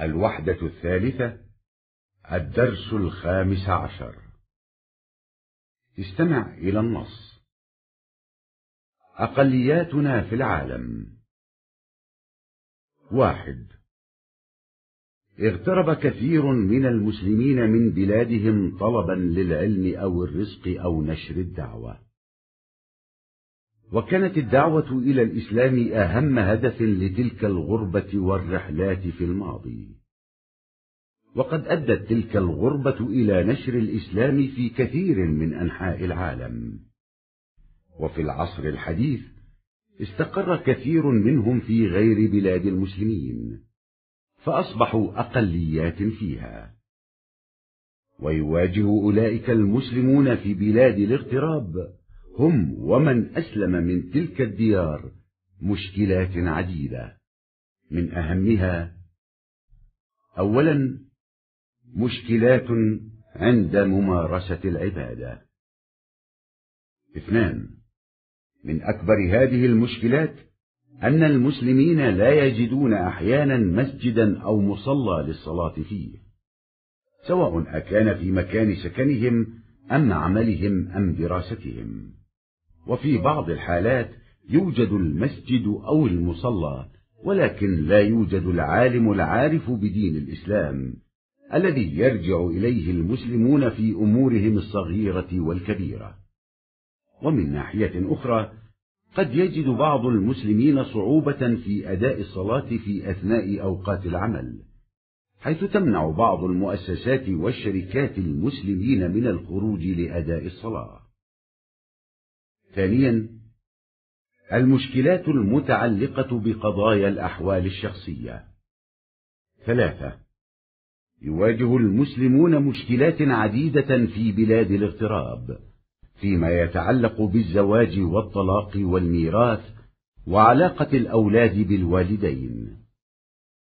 الوحدة الثالثة، الدرس 15. استمع إلى النص. أقلياتنا في العالم. 1. اغترب كثير من المسلمين من بلادهم طلبا للعلم أو الرزق أو نشر الدعوة، وكانت الدعوة إلى الإسلام أهم هدف لتلك الغربة والرحلات في الماضي، وقد أدت تلك الغربة إلى نشر الإسلام في كثير من أنحاء العالم. وفي العصر الحديث استقر كثير منهم في غير بلاد المسلمين، فأصبحوا أقليات فيها، ويواجه أولئك المسلمون في بلاد الاغتراب هم ومن أسلم من تلك الديار مشكلات عديدة، من أهمها: أولا، مشكلات عند ممارسة العبادة. 2. من أكبر هذه المشكلات أن المسلمين لا يجدون أحيانا مسجدا أو مصلى للصلاة فيه، سواء أكان في مكان سكنهم أم عملهم أم دراستهم. وفي بعض الحالات يوجد المسجد أو المصلى، ولكن لا يوجد العالم العارف بدين الإسلام الذي يرجع إليه المسلمون في أمورهم الصغيرة والكبيرة. ومن ناحية أخرى قد يجد بعض المسلمين صعوبة في أداء الصلاة في أثناء أوقات العمل، حيث تمنع بعض المؤسسات والشركات المسلمين من الخروج لأداء الصلاة. ثانيا، المشكلات المتعلقة بقضايا الأحوال الشخصية. 3. يواجه المسلمون مشكلات عديدة في بلاد الاغتراب فيما يتعلق بالزواج والطلاق والميراث وعلاقة الأولاد بالوالدين،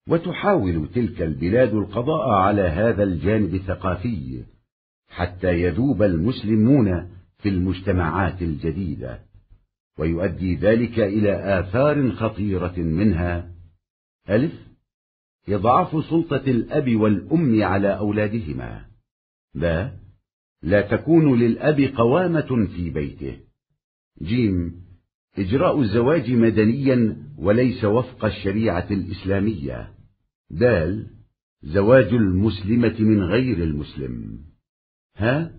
وتحاول تلك البلاد القضاء على هذا الجانب الثقافي حتى يذوب المسلمون في المجتمعات الجديدة، ويؤدي ذلك إلى آثار خطيرة، منها: أ. إضعاف سلطة الأب والأم على أولادهما. ب. لا تكون للأب قوامة في بيته. ج. إجراء الزواج مدنيا وليس وفق الشريعة الإسلامية. د. زواج المسلمة من غير المسلم. ه.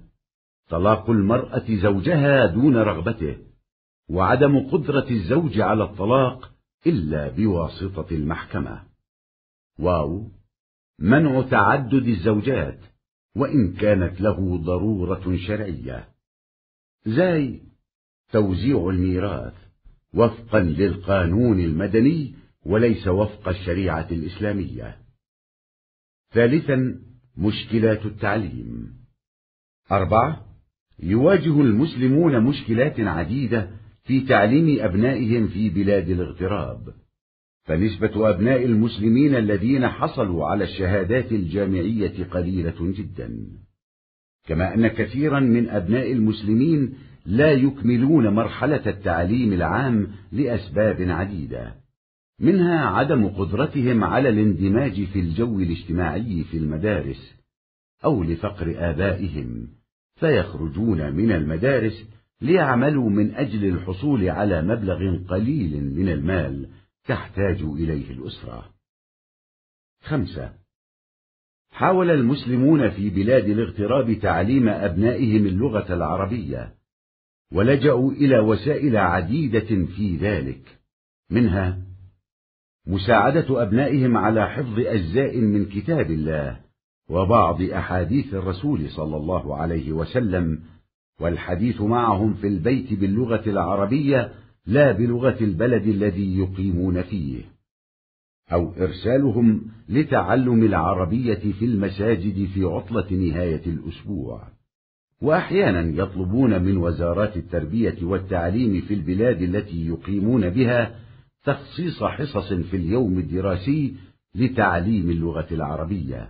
طلاق المرأة زوجها دون رغبته، وعدم قدرة الزوج على الطلاق إلا بواسطة المحكمة. واو. منع تعدد الزوجات وإن كانت له ضرورة شرعية. زي توزيع الميراث وفقا للقانون المدني وليس وفق الشريعة الإسلامية. ثالثا، مشكلات التعليم. 4. يواجه المسلمون مشكلات عديدة في تعليم أبنائهم في بلاد الاغتراب، فنسبة أبناء المسلمين الذين حصلوا على الشهادات الجامعية قليلة جدا، كما أن كثيرا من أبناء المسلمين لا يكملون مرحلة التعليم العام لأسباب عديدة، منها عدم قدرتهم على الاندماج في الجو الاجتماعي في المدارس، أو لفقر آبائهم فيخرجون من المدارس ليعملوا من أجل الحصول على مبلغ قليل من المال تحتاج إليه الأسرة. 5. حاول المسلمون في بلاد الاغتراب تعليم أبنائهم اللغة العربية، ولجأوا إلى وسائل عديدة في ذلك، منها مساعدة أبنائهم على حفظ أجزاء من كتاب الله وبعض أحاديث الرسول صلى الله عليه وسلم، والحديث معهم في البيت باللغة العربية لا بلغة البلد الذي يقيمون فيه، أو إرسالهم لتعلم العربية في المساجد في عطلة نهاية الأسبوع. وأحيانا يطلبون من وزارات التربية والتعليم في البلاد التي يقيمون بها تخصيص حصص في اليوم الدراسي لتعليم اللغة العربية،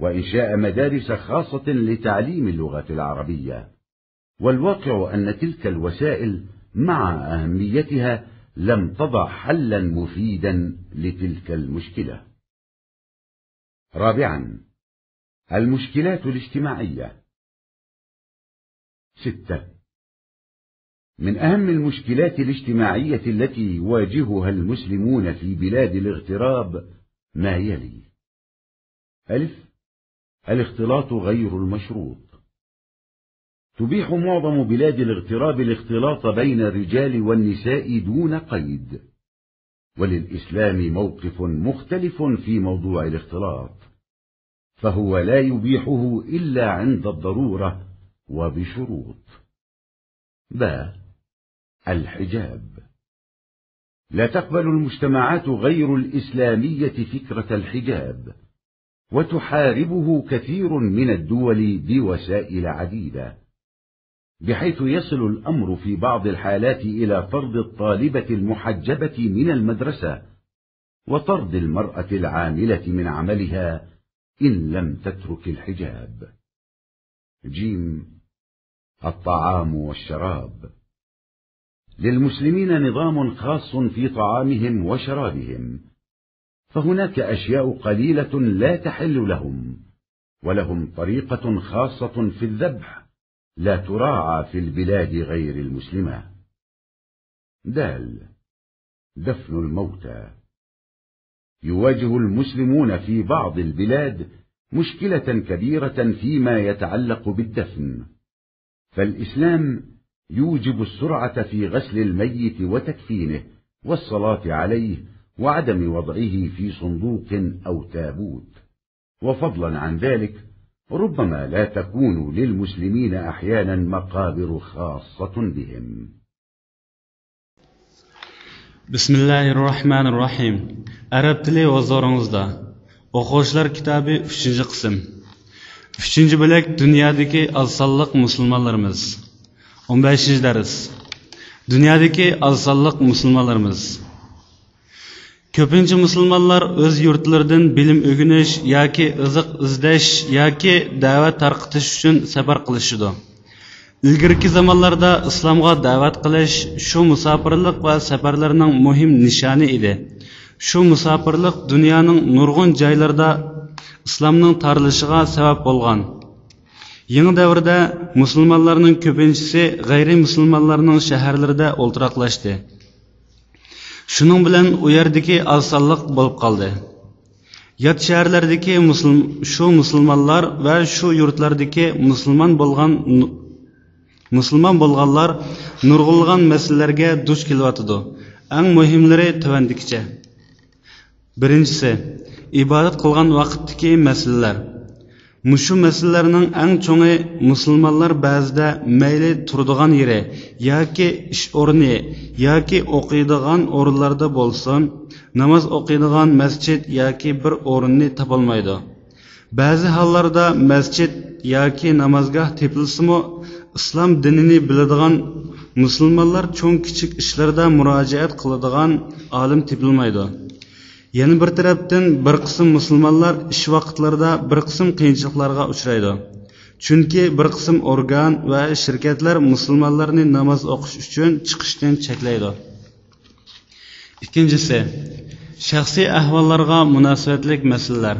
وإنشاء مدارس خاصة لتعليم اللغة العربية. والواقع أن تلك الوسائل مع أهميتها لم تضع حلا مفيدا لتلك المشكلة. رابعا، المشكلات الاجتماعية. 6. من أهم المشكلات الاجتماعية التي يواجهها المسلمون في بلاد الاغتراب ما يلي: الاختلاط غير المشروط. تبيح معظم بلاد الاغتراب الاختلاط بين الرجال والنساء دون قيد، وللإسلام موقف مختلف في موضوع الاختلاط، فهو لا يبيحه إلا عند الضرورة وبشروط. الحجاب. لا تقبل المجتمعات غير الإسلامية فكرة الحجاب، وتحاربه كثير من الدول بوسائل عديدة، بحيث يصل الأمر في بعض الحالات إلى طرد الطالبة المحجبة من المدرسة، وطرد المرأة العاملة من عملها إن لم تترك الحجاب. الطعام والشراب. للمسلمين نظام خاص في طعامهم وشرابهم، فهناك أشياء قليلة لا تحل لهم، ولهم طريقة خاصة في الذبح لا تراعى في البلاد غير المسلمة. دفن الموتى. يواجه المسلمون في بعض البلاد مشكلة كبيرة فيما يتعلق بالدفن، فالإسلام يوجب السرعة في غسل الميت وتكفينه والصلاة عليه، وعدم وضعه في صندوق أو تابوت. وفضلا عن ذلك ربما لا تكون للمسلمين أحيانا مقابر خاصة بهم. Bismillahirrahmanirrahim. Arab tili o'zlaringizda. O'quvchilar kitobi 3-qism. 3-bo'lak dunyodagi azsonliq musulmonlarimiz. 15-dars. Dunyodagi azsonliq musulmonlarimiz. Ko'pincha musulmonlar o'z yurtlaridan bilim o'rganish yoki rizq izlash yoki da'vat tarqatish uchun safar qilishdi. İlgirki zamanlarda İslamga da'vat qilish shu musofirlik va safarlarning muhim nishoni edi. Shu musofirlik dunyoning nurg'un joylarida islomning tarilishiga sabab bo'lgan. Yangi davrda musulmonlarning ko'pinchisi g'ayri musulmonlarning shaharlarida o'ltiraqlashdi. Shuning bilan u yerdagi azsonlik bo'lib qoldi. Yat shaharlardagi musulmonlar va shu yurtlardagi musulmon bo'lganlar nurg'ulg'an masalalarga duch kelyotdi. Eng muhimlari tovandikicha. Birinchisi, ibodat qilgan vaqtdagi masalalar. Mushu masalalarning eng cho'ngi musulmonlar ba'zida mayli turadigan yeri yoki ish o'rni yoki o'qiydigan o'rinlarda bo'lsin, namoz o'qiydigan masjid yoki bir o'rinni topolmaydi. Ba'zi hollarda masjid yoki namozgoh tepilsa-mu, islom dinini biladigan musulmonlar cho'ng kichik ishlarda murojaat qiladigan olim tepilmaydi. Yana bir tarafdan bir qism musulmonlar ish vaqtlarida bir qism qiyinchiliklarga uchraydi. Chunki bir qism organ va shirkatlar musulmonlarni namoz o'qish uchun chiqishdan cheklaydi. Ikkinchisi, shaxsiy ahvollarga munosabatlik masalalar.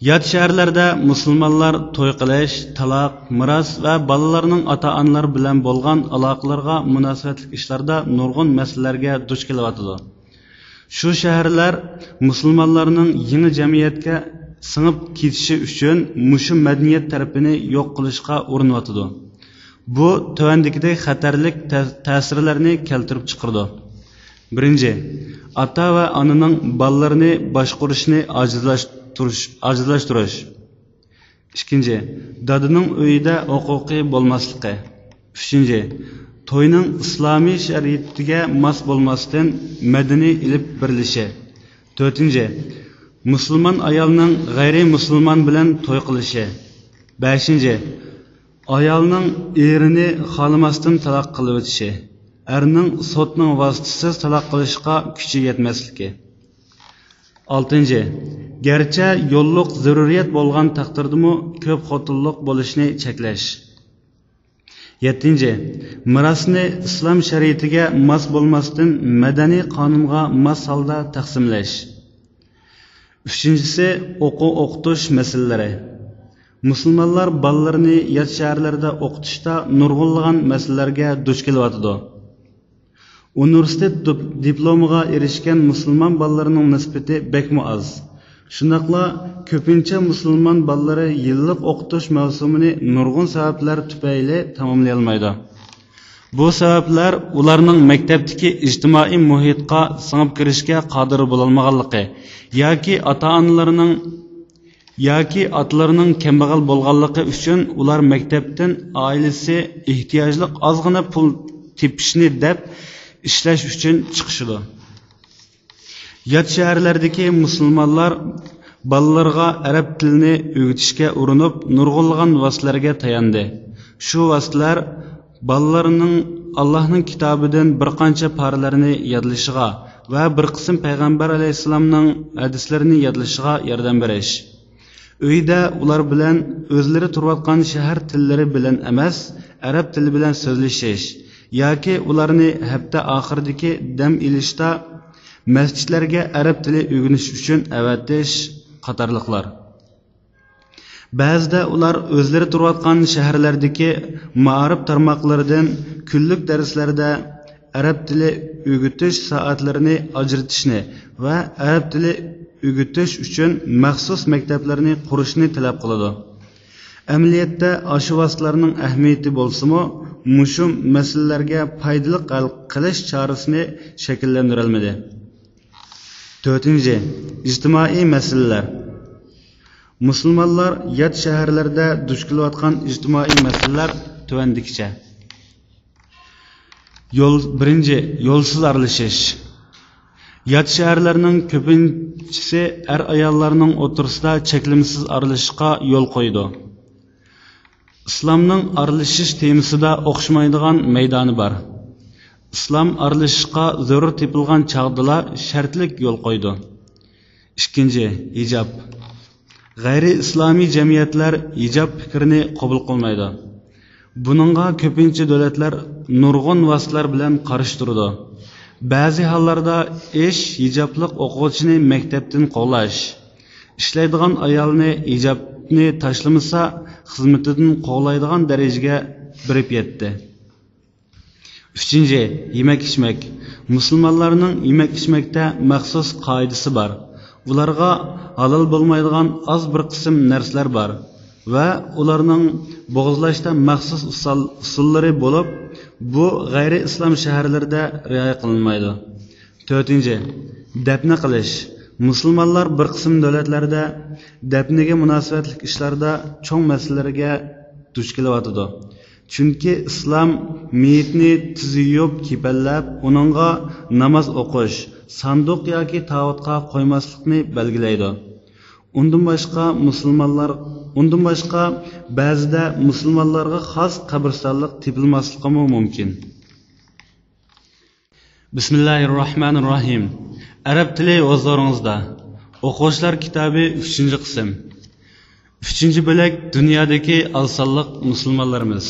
Yat shaharlarda musulmonlar to'y qilish, taloq, miros va bolalarning ota-onalar bilan bo'lgan aloqalarga munosabatlik ishlarda nurg'un masalalarga duch kelyotdi. Shu shaharlar musulmonlarning yangi jamiyatga singib ketishi uchun mushu madaniyat tarafini yo'q qilishga urinyotdi. Bu tuvandagidek xatarlik ta'sirlarni keltirib chiqardi. Birinchi, ota va onaning bolalarini boshqarishni ojizlashtirish. Ikkinchi, dadaning uyida huquqiy bo'lmasligi. Uchinchi, to'yning islomiy shariatiga mos bo'lmasdan madaniy ilib birlishi. To'rtinchi, musulmon ayolning g'ayri musulmon bilan to'y qilishi. Beshinchi, ayolning erini xohlamasdan taloq qilib o'tishi. Erning sotning vositasiz taloq qilishga kuchi yetmasligi. 6. Gerçi yolluk zaruriyat bo'lgan taqdirdimi ko'p xotinlik bo'lishni cheklash. 7. Mirosni islom shariatiga mos bo'lmasdan madaniy qonunga mos holda taqsimlash. Üçüncüsü o'qitish masalalari. Musulmonlar bolalarini yat shaharlarda o'qitishda nurg'unlagan masalalarga duch kelyotdi. Universitet diplomiga erishgan musulmon bolalarining nisbati bekmi oz. Shundaqla ko'pincha musulmon bolalari yillik o'qitish mavsumini nurg'un sabablar tufayli tamomlay olmaydi. Bu sabablar ularning maktabdagi ijtimoiy muhitga singib kirishga qodir bo'lolmaganligi yoki atalarining kambag'al bo'lganligi uchun ular maktabdan oilasi ehtiyojli ozgina pul tepishni deb ishlash uchun chiqishdi. Yat shaharlardagi musulmonlar bolalarga arab tilini o'rgatishga urinib, nurg'unlagan vositalarga tayandi. Shu vositalar bolalarning Allohning kitobidan bir qancha paralarni yodlashiga va bir qism payg'ambar alayhisolamning hadislarini yodlashiga yordam berish. Uyda ular bilan o'zlari turayotgan shahar tillari bilan emas, arab tili bilan so'zlashish yoki ularni hafta oxiridagi dam ilishda masjidlarga arab tili o'rganish uchun avatish qatorliqlar. Ba'zida ular o'zlari turayotgan shaharlardagi ma'rif tarmoqlaridan kunlik darslarda arab tili o'rgatish soatlarini ajratishni va arab tili o'rgatish uchun maxsus maktablarni qurishni talab qiladi. Amaliyotda shu vositalarning ahamiyati bo'lsa-mu, mushu masalalarga foydali qilish chorasini shakllantirolmadi. 4. İjtimoiy masalalar. Musulmonlar yat shaharlarda duch kelayotgan ijtimoiy masalalar tuvandikicha. 1. Yo'lsiz aralashish. Yat shaharlarning ko'pinchisi ayollarning o'rtasida cheklimsiz aralashishga yo'l qo'ydi. İslamning aralashish temasida o'xshamaydigan maydoni bor. İslam aralashishga zarur tepilgan chog'dala shartlik yo'l qo'ydi. 2. Hijob. G'ayri islomiy jamiyatlar hijob fikrini qabul qilmaydi. Buningga ko'pincha davlatlar nurg'un vositalar bilan qarshi turdi. Ba'zi hollarda hijobliq o'quvchini maktabdan qovlash, ishlaydigan ayolni hijobni tashlamasa xizmatidan qovlaydigan darajaga birib yetdi. 3. Yemek-ichmak. Musulmonlarning yemek-ichmakda maxsus qoidasi bor. Ularga halol bo'lmaydigan az bir qism narsalar bor va ularning bo'g'izlashda maxsus usullari bo'lib, bu g'ayri islom shaharlarida rioya qilinmaydi. 4. Dafna qilish. Musulmonlar bir qism davlatlarda dafniga munosabatli ishlarda cho'ng masalalarga duch kelyotdi. Chunki islom meyitni tiziyib, kepallab, uningga namoz o'qish, sanduq yoki tavotga qo'ymaslikni belgilaydi. Undan boshqa ba'zida musulmonlarga xos qabristonlik tepilmasligi mumkin. Bismillahirrohmanirrohim. Arab tili o'zlaringizda. O'quvchilar kitobi 3-qism. 3-bo'lak dunyodagi asonliq musulmonlarimiz.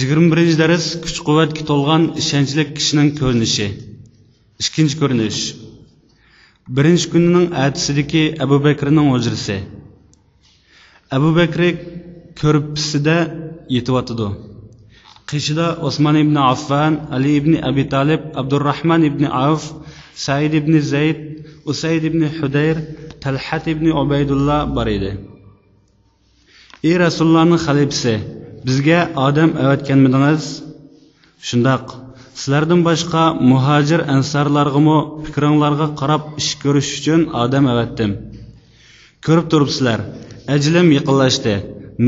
21 dars kuch-quvvatga to'lgan ishonchli kishining ko'rinishi. 2. ko'rinish. 1 kunning ertasidagi Abu Bakrning hujrasi. Abu Bakr ko'rpisida yetyotdi. Qishida Osman ibn Affan, Ali ibn Abi Talib, Abdurrahman ibn Avf, Said ibn Zayd, Usayd ibn Hudayr, Talhat ibn Ubaydullah bor edi. Ey Rasulullohning xalifasi, bizga odam avatganmidingiz? Shundoq. Sizlardan boshqa muhojir ansarlarga fikringlarga qarab ish ko'rish uchun odam avatdim. Ko'rib turibsizlar, ajlim yaqinlashdi.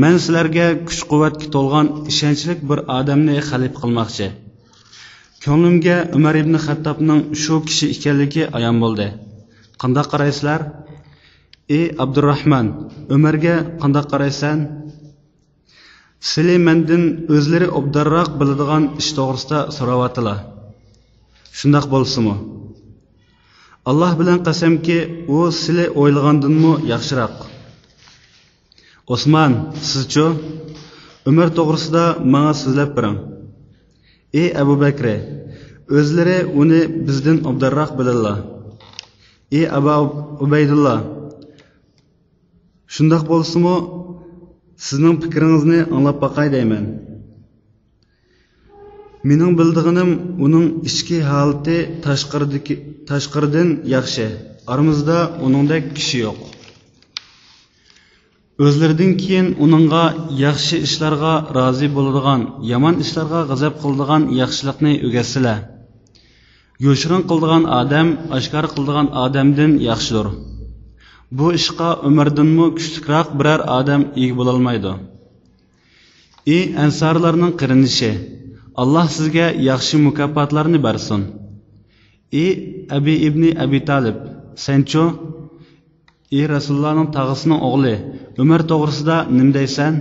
Men sizlarga kuch-quvvatga to'lgan ishonchli bir odamni xalif qilmoqchi. Ko'nglimga Umar ibn Xattobning shu kishi ekanligi ayon bo'ldi. Qanday qaraysizlar? Ey Abdurrahman, Umarga qanday qaraysan? Sizlar mendan o'zlari obdarroq biladigan ish to'g'risida so'rayotdilar. Shundoq bo'lsa-mu? Alloh bilan qasamki, u sizlar o'ylagandanmi yaxshiroq. Osman, sizchi? Umar to'g'risida menga so'zlab bering. Ey Abu Bakr, o'zlari uni bizdan obdarroq biladilar. ey Abu Ubaydullah, shundoq bo'lsa-mu, sizning fikringizni anglab boqay deyman. Mening bildig'inim uning ichki holati tashqaridan yaxshi. Aramizda uningdek kishi yo'q. O'zlaridan keyin uningga yaxshi ishlarga rozi bo'ladigan, yomon ishlarga g'azab qiladigan yaxshilikni o'rgatsizlar. Yo'shirin qiladigan odam oshkor qiladigan odamdan yaxshidir. Bu ishqa umrdanmi kuchlikroq biror odam ega bo'la olmaydi. Ey ansarlarning qarindishi, Allah sizga yaxshi mukofotlarni bersin. Ey Abi ibn Abi Talib, sencho, ey Rasulullohning tog'asining o'g'li, Umar to'g'risida nima deysan?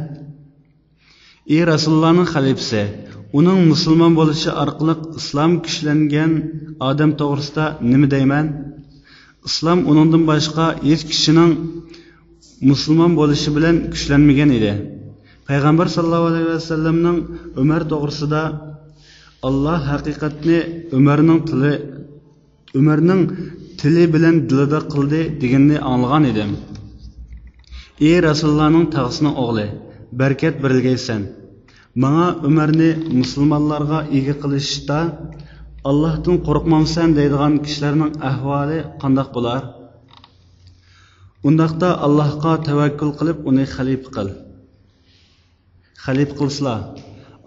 Ey Rasulullohning xalifasi, uning musulmon bo'lishi orqali islom kuchlangan odam to'g'risida nima deyman? Islom uningdan boshqa hech kishining musulmon bo'lishi bilan kuchlanmagan edi. Payg'ambar sallallohu alayhi vasallamning Umar to'g'risida Allah haqiqatni Umarning tili bilan dilida qildi deganni anglagan edim. Ey Rasulullohning tog'asining o'g'li, barakat berilgaysan. Menga Umarni musulmonlarga ega qilishda Allohdan qo'rqmamsan deydigan kishilarning ahvoli qanday bo'lar? Undaqda Allohga tavakkul qilib uni xalif qil. Xalif qilsizlar.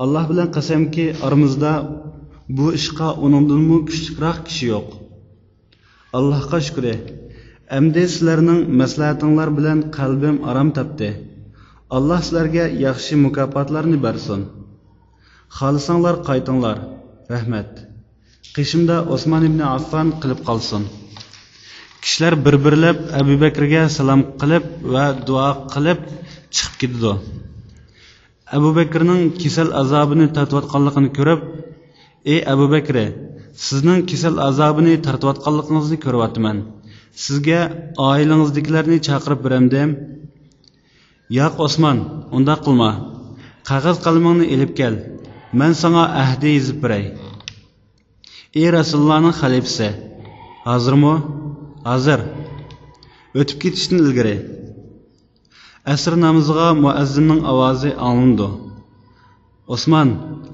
Allah bilan qasamki, aramizda bu ishqa uningdanmi kuchlikroq kishi yo'q. Allohga shukr. Endi sizlarning maslahatinglar bilan qalbim aram topdi. Allah sizlarga yaxshi mukofotlarni bersin. Xolisanglar qaytinglar. Rahmat. Qishimda Osman ibn Affan qilib qolsin. Kishilar bir-birlab Abu Bakrga salom qilib va duo qilib chiqib ketdi. Abu Bakrning kasal azobini tortayotganligini ko'rib, ey Abu Bakr, sizning kasal azobini tortayotganligingizni ko'ryapman. Sizga oilangizdagilarni chaqirib beramdim. Yo'q Osman, unda qilma. Qog'oz qalamingni elib kel. Men sana ahdi yozib beray. Ey Rasulullohning xalifasi, hozirmi? Hozir. O'tib ketishdan ilgari asr namoziga muazzinning ovozi anglandi. Osman,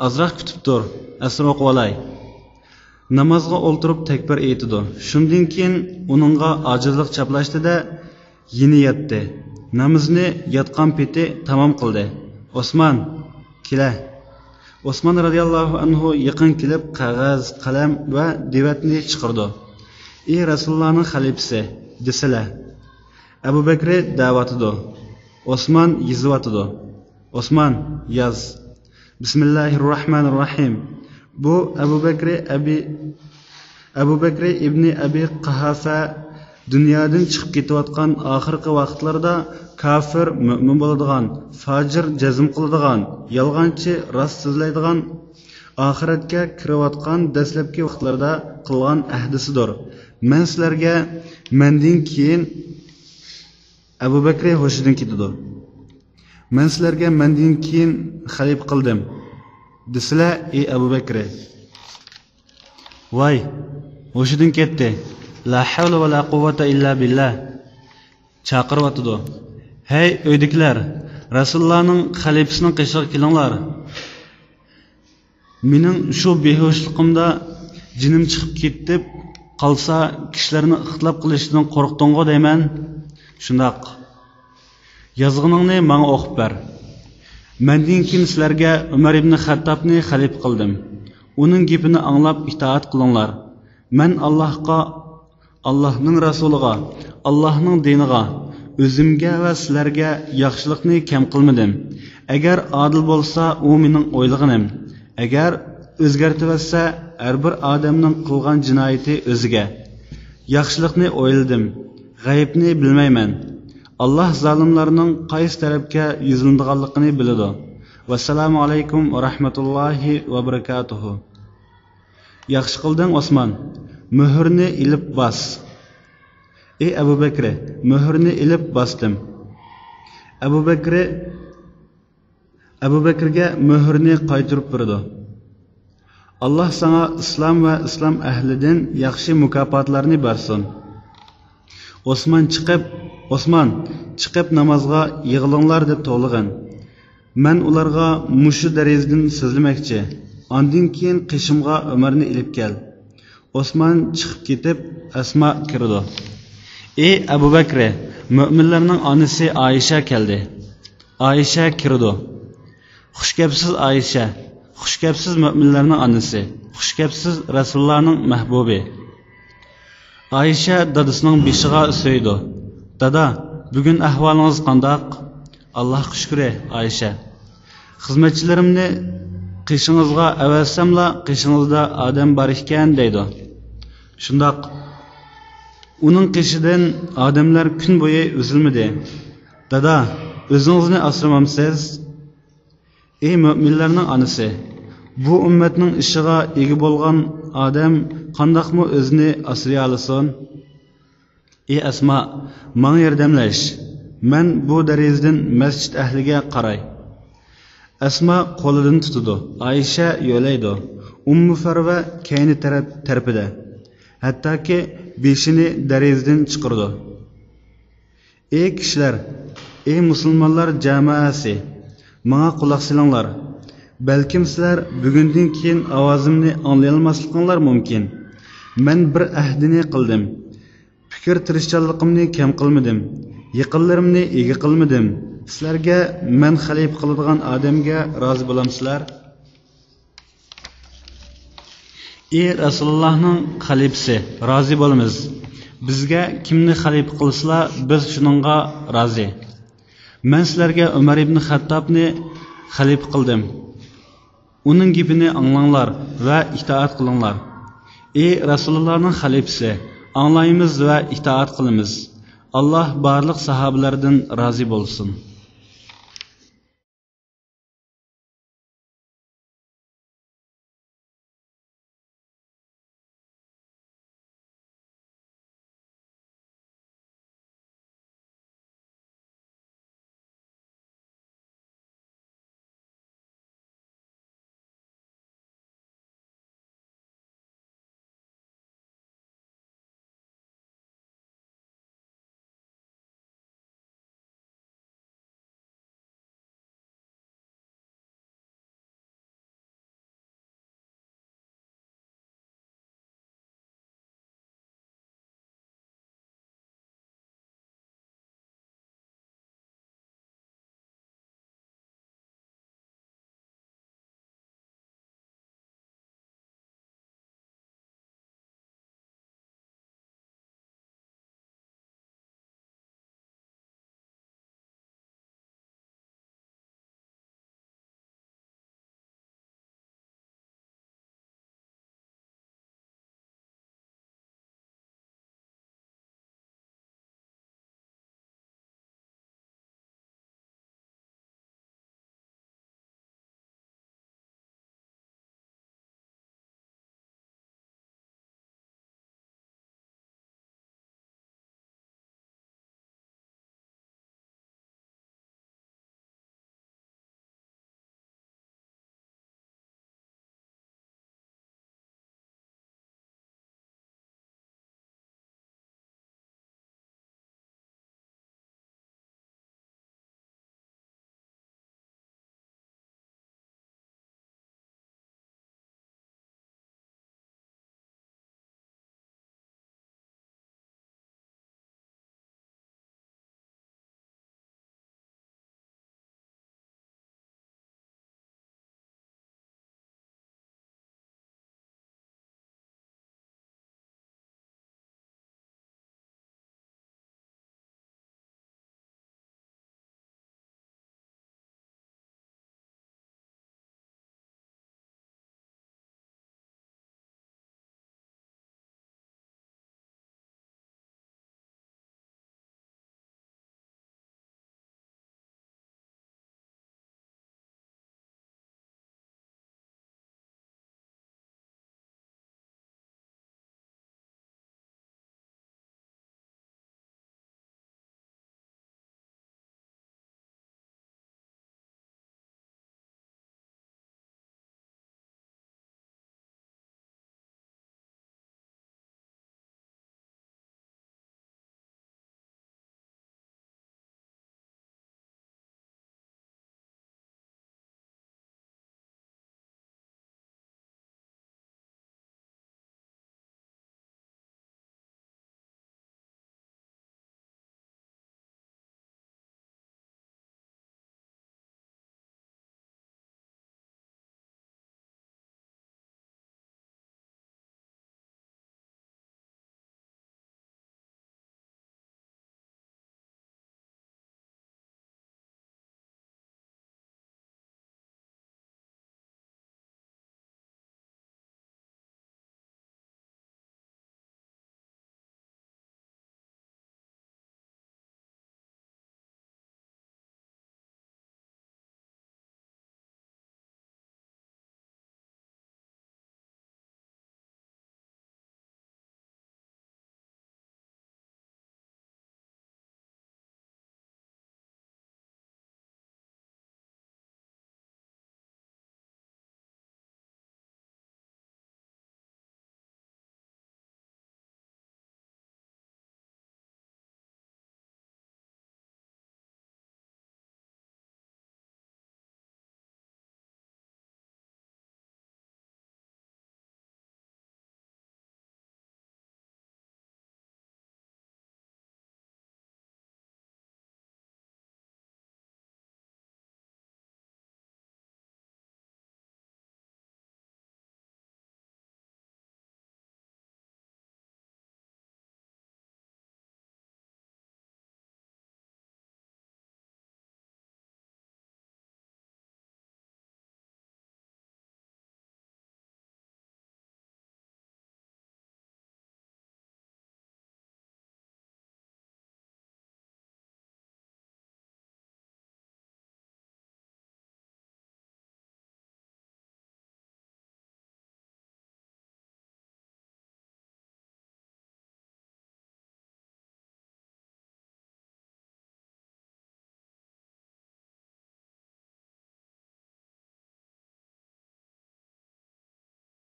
azroq kutib tur, asr o'qib olay. Namozga o'ltirib takbir aytdi. Shundan keyin uningga ojizlik chaplashdi-da, yeni yotdi. Namozni yotgan peti tamom qildi. Osman, kela. Osman radhiyallohu anhu yaqin kelib qog'oz, qalam va devatni chiqardi. Ey Rasulullohning xalifasi, desala. Abu Bakr da'vatidi. Osman yozayotdi. Osman, yoz. Bismillahirrohmanirrohim. Bu Abu Bakr ibn Abi Qahafa dunyodan chiqib ketayotgan oxirgi vaqtlarda kafir mu'min bo'ladigan, fajr jazm qiladigan, yolg'onchi rost so'zlaydigan, oxiratga kirayotgan dastlabki vaqtlarda qilgan ahdisidir. Men sizlarga mendan keyin Abu Bakr hoshidan ketdi. Men sizlarga mendan keyin xalif qildim. Desizlar, ey Abu Bakr. Voy, hoshidan ketdi. La havla va la quvvata illa billah. Chaqiryotdi. Hey uydagilar, Rasulullohning xalifasining qishig'iga kelinglar. Mening shu behushligimda jinim chiqib ketdi qolsa, kishilarni ixtilof qilishdan qo'rqdingmi deyman. Shundoq. Yozg'iningni menga o'qib ber. Mendan keyin sizlarga Umar ibn Xattobni xalif qildim. Uning gapini anglab itoat qilinglar. Men Allohga, Allohning rasuliga, Allohning diniga, o'zimga va sizlarga yaxshilikni kam qilmadim. Agar adil bo'lsa, u mening o'ylig'inim. Agar o'zgartirsa, har bir odamning qilgan jinoyati o'ziga. Yaxshilikni o'yladim, g'aybni bilmayman. Allah zolimlarning qaysi tarafga yuzilinganligini biladi. Vassalomu alaykum va rahmatullohi va barakatuh. Yaxshi qilding Osman. Muhrni ilib bas. Ey Abu Bakr, muhrni ilib bosdim. Abu Bakrga muhrni qaytirib berdi. Allah sana islom va islom ahlidan yaxshi mukofotlarni bersin. Osman chiqib namozga yig'ilinglar deb to'g'lagan. Men ularga mushu darajadan so'zlamoqchi. Ondan keyin qishimga Umarni ilib kel. Osman chiqib ketib, Asma kirdi. Ey Abu Bakr, mu'minlarning onasi Oyisha keldi. Oyisha kirdi. Xushgapsiz Oyisha, xushgapsiz mu'minlarning onasi, xushgapsiz Rasulullohning mahbubi. Oyisha dadasining beshiga so'ydi. Dada, bugun ahvolingiz qandoq? Allohga shukr, Oyisha. Xizmatchilarimni qishingizga avvalsamla qishingizda odam bor ekan deydi. Shundoq. Uning qishidan odamlar kun bo'yi uzilmadi. Dada, o'zingizni asramamsiz? Ey mu'minlarning onasi, bu ummatning ishiga ega bo'lgan odam qandoqmi o'zini asray olsin? Ey Asma, menga yordamlash. Men bu darajadan masjid ahliga qaray. Asma qo'lidan tutdi. Oyisha yo'laydi. Ummu Farva kayni tarafida. Hattoki beshini darajadan chiqirdi. Ey kishilar, ey musulmonlar jamoasi, menga quloq solinglar. Balkim sizlar bugundan keyin ovozimni anglay olmasliginglar mumkin. Men bir ahdini qildim. Fikr tirishchanligimni kam qilmadim. Yaqinlarimni ega qilmadim. Sizlarga men xalif qiladigan odamga rozi bo'lamsizlar? Ey Rasulullohning xalifasi, rozi bo'lamiz. Bizga kimni xalif qilsa, biz shuningga rozi. Men sizlarga Umar ibn Xattobni xalif qildim. Uning gapini anglanglar va itoat qilinglar. Ey Rasulullohning xalifasi, anglaymiz va itoat qilamiz. Allah barliq sahobalardan rozi bo'lsin.